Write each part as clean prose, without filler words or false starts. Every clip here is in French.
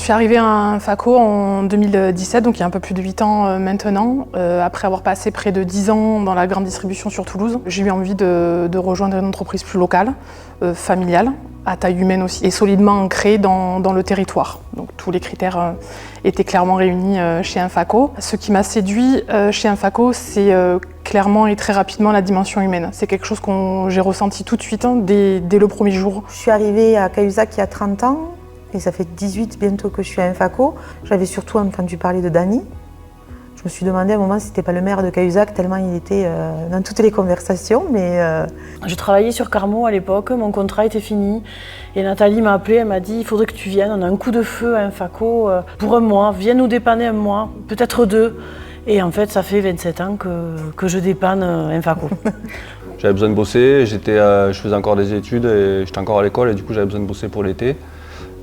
suis arrivée à Infaco en 2017, donc il y a un peu plus de 8 ans maintenant. Après avoir passé près de 10 ans dans la grande distribution sur Toulouse, j'ai eu envie de rejoindre une entreprise plus locale, familiale, à taille humaine aussi, et solidement ancrée dans le territoire. Donc tous les critères étaient clairement réunis chez Infaco. Ce qui m'a séduit chez Infaco, c'est clairement et très rapidement la dimension humaine. C'est quelque chose que j'ai ressenti tout de suite, dès le premier jour. Je suis arrivée à Cahuzac il y a 30 ans. Et ça fait 18 bientôt que je suis à Infaco. J'avais surtout entendu parler de Dany. Je me suis demandé à un moment si c'était pas le maire de Cahuzac, tellement il était dans toutes les conversations. Je travaillais sur Carmo à l'époque, mon contrat était fini. Et Nathalie m'a appelée, elle m'a dit il faudrait que tu viennes, on a un coup de feu à Infaco pour un mois, viens nous dépanner un mois, peut-être 2. Et en fait, ça fait 27 ans que je dépanne Infaco. J'avais besoin de bosser, je faisais encore des études et j'étais encore à l'école et du coup j'avais besoin de bosser pour l'été.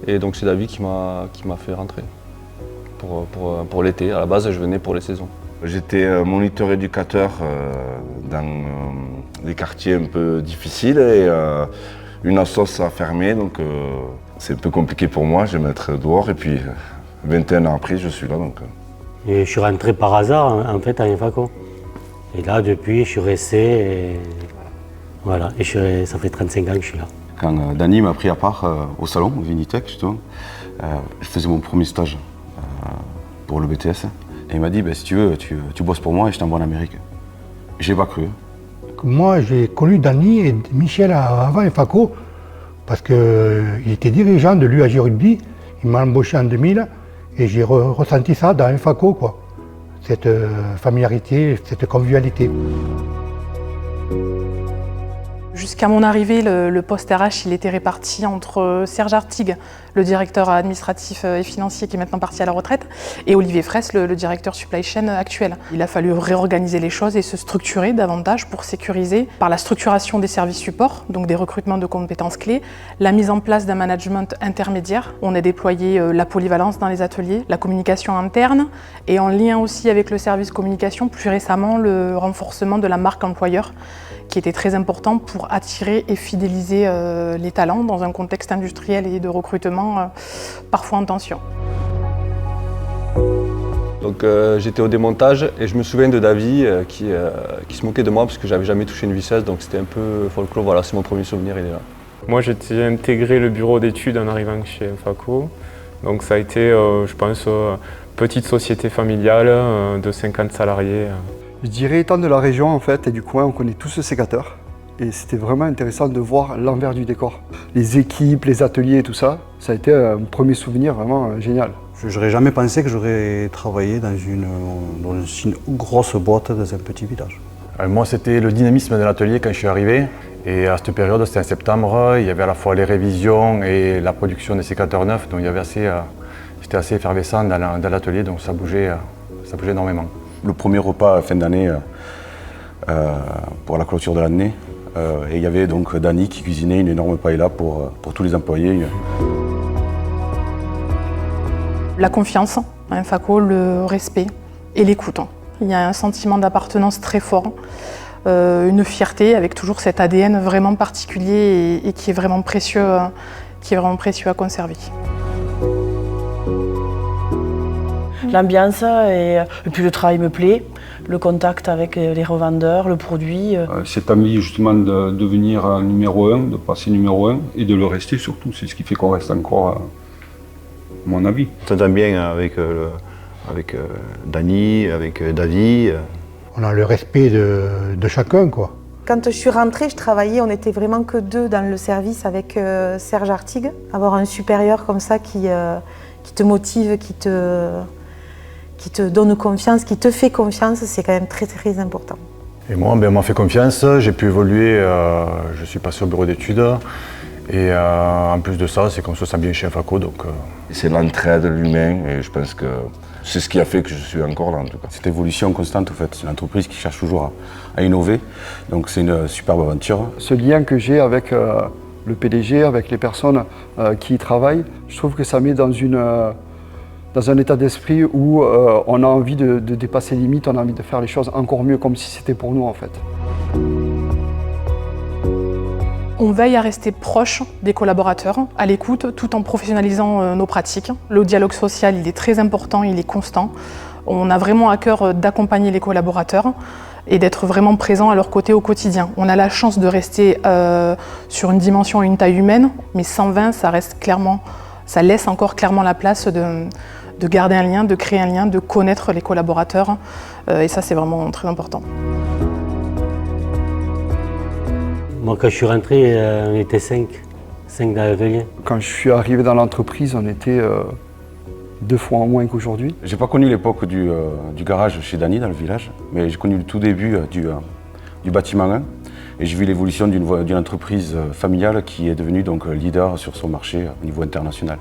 Et donc c'est David qui m'a fait rentrer pour l'été. À la base, je venais pour les saisons. J'étais moniteur éducateur dans des quartiers un peu difficiles et une assoce a fermé, donc c'est un peu compliqué pour moi. Je vais me mettre dehors et puis 21 ans après, je suis là. Et je suis rentré par hasard en fait à Infaco. Et là, depuis, je suis resté et voilà. Et ça fait 35 ans que je suis là. Quand Dany m'a pris à part au salon, au Vinitech justement, je faisais mon premier stage pour le BTS. Et il m'a dit, si tu veux, tu bosses pour moi et je t'envoie en Amérique. J'ai pas cru. Moi, j'ai connu Dany et Michel avant Infaco parce qu'il était dirigeant de l'UAG Rugby. Il m'a embauché en 2000 et j'ai ressenti ça dans Infaco, quoi. Cette familiarité, cette convivialité. Jusqu'à mon arrivée, le poste RH il était réparti entre Serge Artigue, le directeur administratif et financier qui est maintenant parti à la retraite, et Olivier Fraisse, le directeur supply chain actuel. Il a fallu réorganiser les choses et se structurer davantage pour sécuriser par la structuration des services supports, donc des recrutements de compétences clés, la mise en place d'un management intermédiaire. On a déployé la polyvalence dans les ateliers, la communication interne et en lien aussi avec le service communication, plus récemment le renforcement de la marque employeur, qui était très important pour attirer et fidéliser les talents dans un contexte industriel et de recrutement parfois en tension. Donc j'étais au démontage et je me souviens de David qui se moquait de moi parce que j'avais jamais touché une visseuse, donc c'était un peu folklore. Voilà, c'est mon premier souvenir, il est là. Moi j'ai intégré le bureau d'études en arrivant chez Infaco. Donc ça a été, je pense, petite société familiale de 50 salariés. Je dirais étant de la région en fait et du coin, on connaît tous ce sécateur. Et c'était vraiment intéressant de voir l'envers du décor. Les équipes, les ateliers et tout ça, ça a été un premier souvenir vraiment génial. Je n'aurais jamais pensé que j'aurais travaillé dans une grosse boîte dans un petit village. Moi, c'était le dynamisme de l'atelier quand je suis arrivé. Et à cette période, c'était en septembre, il y avait à la fois les révisions et la production des sécateurs neufs. Donc c'était assez effervescent dans l'atelier, donc ça bougeait énormément. Le premier repas à fin d'année pour la clôture de l'année, et il y avait donc Dany qui cuisinait une énorme paella pour tous les employés. La confiance à Infaco, le respect et l'écoute. Il y a un sentiment d'appartenance très fort, une fierté avec toujours cet ADN vraiment particulier et qui est vraiment précieux à conserver. L'ambiance et puis le travail me plaît, le contact avec les revendeurs, le produit. Cette envie justement de devenir numéro 1, de passer numéro 1 et de le rester surtout, c'est ce qui fait qu'on reste encore, à mon avis. On s'entend bien avec Dany, avec David. On a le respect de chacun, quoi. Quand je suis rentrée, je travaillais, on n'était vraiment que 2 dans le service avec Serge Artigue. Avoir un supérieur comme ça qui te motive, qui te donne confiance, qui te fait confiance, c'est quand même très très important. Et moi, on m'a fait confiance, j'ai pu évoluer, je suis passé au bureau d'études. Et en plus de ça, c'est qu'on se sent bien chez Infaco. C'est l'entraide, l'humain, et je pense que c'est ce qui a fait que je suis encore là en tout cas. Cette évolution constante en fait, c'est une entreprise qui cherche toujours à innover, donc c'est une superbe aventure. Ce lien que j'ai avec le PDG, avec les personnes qui y travaillent, je trouve que ça met dans un état d'esprit où on a envie de dépasser les limites, on a envie de faire les choses encore mieux, comme si c'était pour nous en fait. On veille à rester proche des collaborateurs, à l'écoute, tout en professionnalisant nos pratiques. Le dialogue social, il est très important, il est constant. On a vraiment à cœur d'accompagner les collaborateurs et d'être vraiment présent à leur côté au quotidien. On a la chance de rester sur une dimension et une taille humaine, mais 120, ça laisse encore clairement la place de garder un lien, de créer un lien, de connaître les collaborateurs. Et ça, c'est vraiment très important. Moi, quand je suis rentré, on était 5 dans l'atelier. Quand je suis arrivé dans l'entreprise, on était 2 fois en moins qu'aujourd'hui. J'ai pas connu l'époque du garage chez Dany dans le village, mais j'ai connu le tout début du bâtiment 1. Et j'ai vu l'évolution d'une entreprise familiale qui est devenue donc leader sur son marché au niveau international,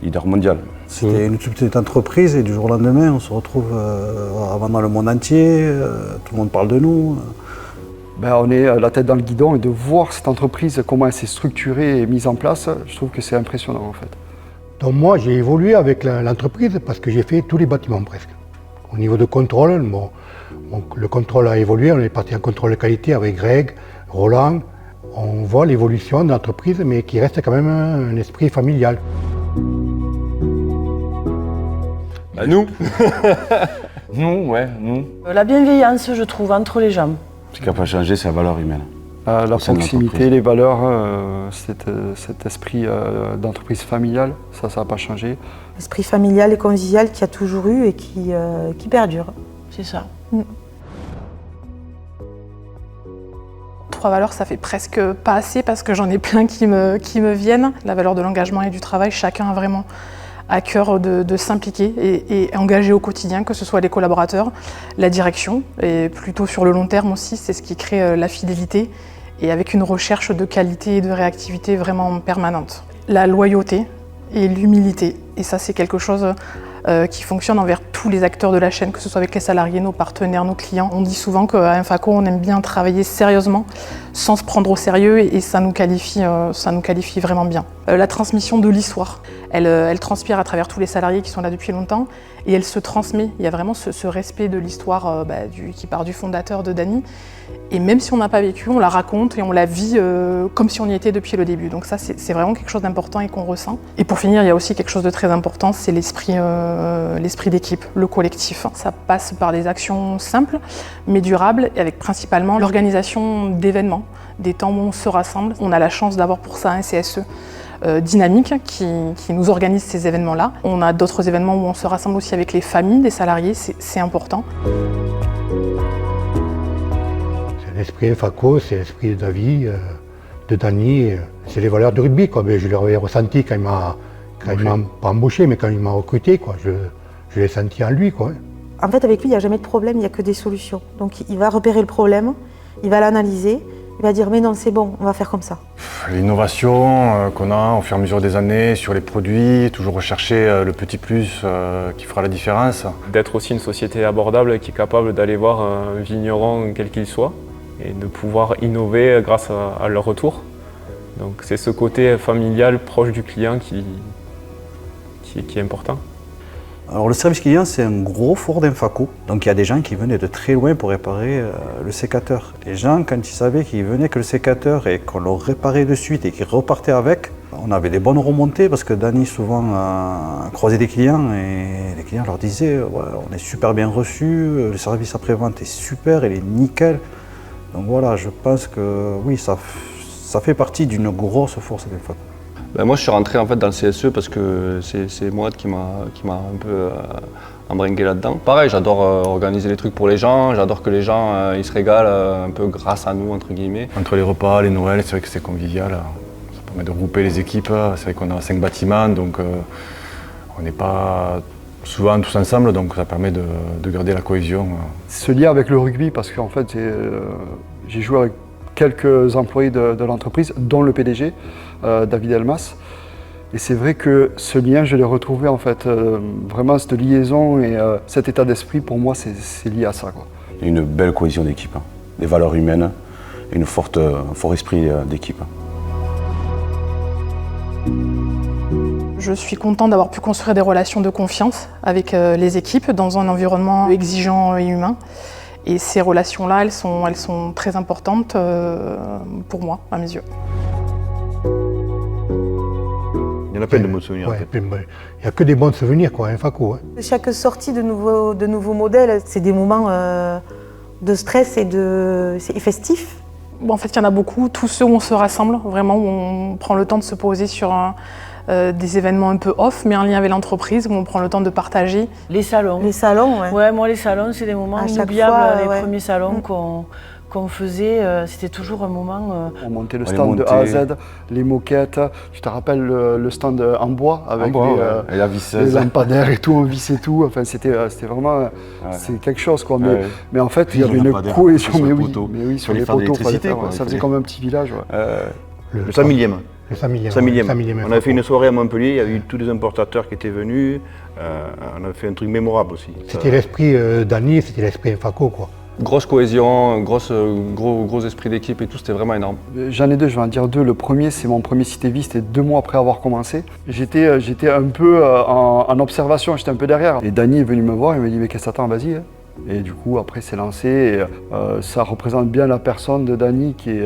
leader mondial. C'était une toute petite entreprise et du jour au lendemain, on se retrouve à vendre dans le monde entier, tout le monde parle de nous. On est la tête dans le guidon et de voir cette entreprise, comment elle s'est structurée et mise en place, je trouve que c'est impressionnant en fait. Donc moi j'ai évolué avec l'entreprise parce que j'ai fait tous les bâtiments presque. Au niveau de contrôle, le contrôle a évolué, on est parti en contrôle de qualité avec Greg, Roland. On voit l'évolution de l'entreprise mais qui reste quand même un esprit familial. Nous Nous. La bienveillance, je trouve, entre les gens. Ce qui n'a pas changé, c'est la valeur humaine. La proximité, les valeurs, cet esprit d'entreprise familiale, ça n'a pas changé. L'esprit familial et convivial qu'il y a toujours eu et qui perdure. C'est ça. 3 valeurs, ça fait presque pas assez parce que j'en ai plein qui me viennent. La valeur de l'engagement et du travail, chacun a vraiment à cœur de s'impliquer et engager au quotidien, que ce soit les collaborateurs, la direction, et plutôt sur le long terme aussi, c'est ce qui crée la fidélité et avec une recherche de qualité et de réactivité vraiment permanente. La loyauté et l'humilité, et ça c'est quelque chose qui fonctionne envers tous les acteurs de la chaîne, que ce soit avec les salariés, nos partenaires, nos clients. On dit souvent qu'à Infaco, on aime bien travailler sérieusement, sans se prendre au sérieux, et ça nous qualifie vraiment bien. La transmission de l'histoire, elle transpire à travers tous les salariés qui sont là depuis longtemps, et elle se transmet. Il y a vraiment ce respect de l'histoire qui part du fondateur de Dany. Et même si on n'a pas vécu, on la raconte et on la vit comme si on y était depuis le début. Donc ça, c'est vraiment quelque chose d'important et qu'on ressent. Et pour finir, il y a aussi quelque chose de très important, c'est l'esprit d'équipe, le collectif. Ça passe par des actions simples, mais durables, et avec principalement l'organisation d'événements, des temps où on se rassemble. On a la chance d'avoir pour ça un CSE dynamique qui nous organise ces événements-là. On a d'autres événements où on se rassemble aussi avec les familles des salariés, c'est important. L'esprit Infaco, c'est l'esprit de Davy, de Dany, c'est les valeurs du rugby, quoi. Mais je l'avais ressenti quand il m'a pas embauché, mais quand il m'a recruté, quoi. Je l'ai senti en lui, quoi. En fait, avec lui, il n'y a jamais de problème, il n'y a que des solutions. Donc il va repérer le problème, il va l'analyser, il va dire mais non, c'est bon, on va faire comme ça. L'innovation qu'on a au fur et à mesure des années sur les produits, toujours rechercher le petit plus qui fera la différence. D'être aussi une société abordable qui est capable d'aller voir un vigneron quel qu'il soit, et de pouvoir innover grâce à leur retour. Donc c'est ce côté familial proche du client qui est important. Alors le service client, c'est un gros fort d'Infaco. Donc il y a des gens qui venaient de très loin pour réparer le sécateur. Les gens, quand ils savaient qu'ils venaient que le sécateur et qu'on le réparait de suite et qu'ils repartaient avec, on avait des bonnes remontées parce que Dany souvent croisait des clients et les clients leur disaient ouais, on est super bien reçus, le service après-vente est super, il est nickel. Donc voilà, je pense que oui, ça fait partie d'une grosse force d'Infaco. Moi je suis rentré en fait dans le CSE parce que c'est Mourad qui m'a un peu embringué là-dedans. Pareil, j'adore organiser les trucs pour les gens, j'adore que les gens ils se régalent un peu grâce à nous entre guillemets. Entre les repas, les Noëls, c'est vrai que c'est convivial. Ça permet de regrouper les équipes. C'est vrai qu'on a 5 bâtiments, donc on n'est pas souvent tous ensemble, donc ça permet de garder la cohésion. Ce lien avec le rugby, parce qu'en fait j'ai joué avec quelques employés de l'entreprise, dont le PDG, David Elmas. Et c'est vrai que ce lien, je l'ai retrouvé en fait, vraiment cette liaison et cet état d'esprit, pour moi, c'est lié à ça, quoi. Il y a une belle cohésion d'équipe, hein. Des valeurs humaines et un fort esprit d'équipe. Je suis contente d'avoir pu construire des relations de confiance avec les équipes dans un environnement exigeant et humain. Et ces relations-là, elles sont très importantes pour moi, à mes yeux. y en a plein de bons souvenirs. Ouais, en fait. il n'y a que des bons souvenirs, quoi, un Faco. Hein. Chaque sortie de nouveaux modèles, c'est des moments de stress et festifs. Bon, en fait, il y en a beaucoup, tous ceux où on se rassemble, vraiment, où on prend le temps de se poser sur des événements un peu off, mais en lien avec l'entreprise, où on prend le temps de partager. Les salons. Les salons, ouais. Ouais, moi les salons, c'est des moments À chaque inoubliables. fois, Les ouais. premiers salons qu'on faisait, c'était toujours un moment... On montait le On les stand de A à montait. Z, les moquettes. Tu te rappelles le stand en bois avec bois, les, ouais. Et la les visseuse. lampadaires et tout, on vissait tout. Enfin, c'était vraiment c'est quelque chose, quoi. Mais, Ouais. mais en fait, Puis il y avait les une lampadaires cohésion. sur Mais le oui, poteau. mais oui, sur Fallait les faire de poteaux, fallait l'électricité, faire, quoi. ça faisait comme un petit village. Ouais. Le 100 millième. Le 100 millième. 100 millième. 100 millième On avait fait Faco. une soirée à Montpellier, il y a eu tous les importateurs qui étaient venus. On a fait un truc mémorable aussi. C'était l'esprit d'Annie, c'était l'esprit Faco, quoi. Grosse cohésion, gros esprit d'équipe et tout, c'était vraiment énorme. J'en ai deux, je vais en dire deux. Le premier, c'est mon premier CITEVI, c'était 2 mois après avoir commencé. J'étais un peu en observation, j'étais un peu derrière. Et Dany est venu me voir, il m'a dit mais qu'est-ce que t'attends, vas-y. Hein. Et du coup, après, c'est lancé. Et, ça représente bien la personne de Dany qui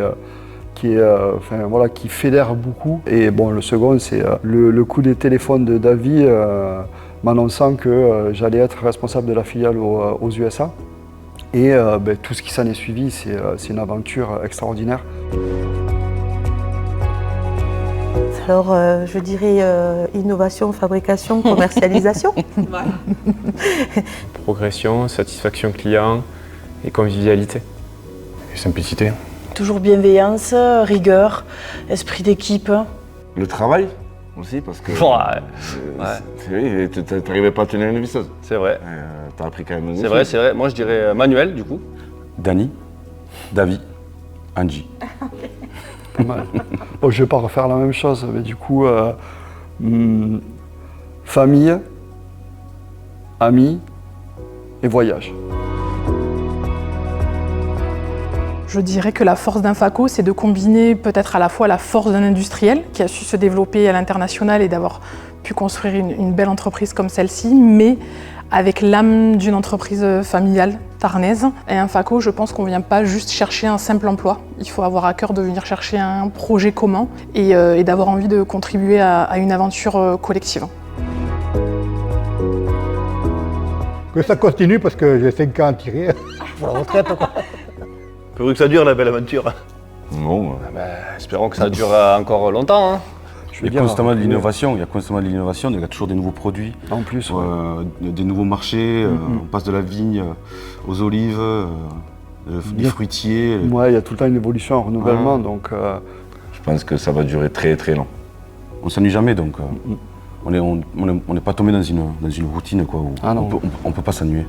fédère beaucoup. Et bon, le second, c'est le coup des téléphones de Davy m'annonçant que j'allais être responsable de la filiale aux USA. Et tout ce qui s'en est suivi, c'est une aventure extraordinaire. Alors, je dirais innovation, fabrication, commercialisation. Progression, satisfaction client et convivialité. Et simplicité. Toujours bienveillance, rigueur, esprit d'équipe. Le travail aussi, parce que. Ouais. Tu n'arrivais pas à tenir une visseuse. C'est vrai. Tu as appris quand même. C'est vrai, c'est vrai. Moi, je dirais Manuel, du coup. Dany, Davy, Angie. Pas mal. Bon, je ne vais pas refaire la même chose, mais du coup, famille, amis et voyage. Je dirais que la force d'un Faco, c'est de combiner peut-être à la fois la force d'un industriel qui a su se développer à l'international et d'avoir pu construire une belle entreprise comme celle-ci, mais avec l'âme d'une entreprise familiale tarnaise. Et un Faco, je pense qu'on ne vient pas juste chercher un simple emploi. Il faut avoir à cœur de venir chercher un projet commun et d'avoir envie de contribuer à une aventure collective. Que ça continue parce que j'ai 5 ans à tirer pour la retraite, quoi. Pourvu que ça dure la belle aventure. Non. Espérons que ça dure encore longtemps. Hein. Il y a constamment de l'innovation, il y a toujours des nouveaux produits. En plus, des nouveaux marchés, on passe de la vigne aux olives, des fruitiers. Ouais, il y a tout le temps une évolution, un renouvellement, donc... Je pense que ça va durer très très long. On s'ennuie jamais, donc on n'est pas tombé dans une routine, quoi, où on peut pas s'ennuyer.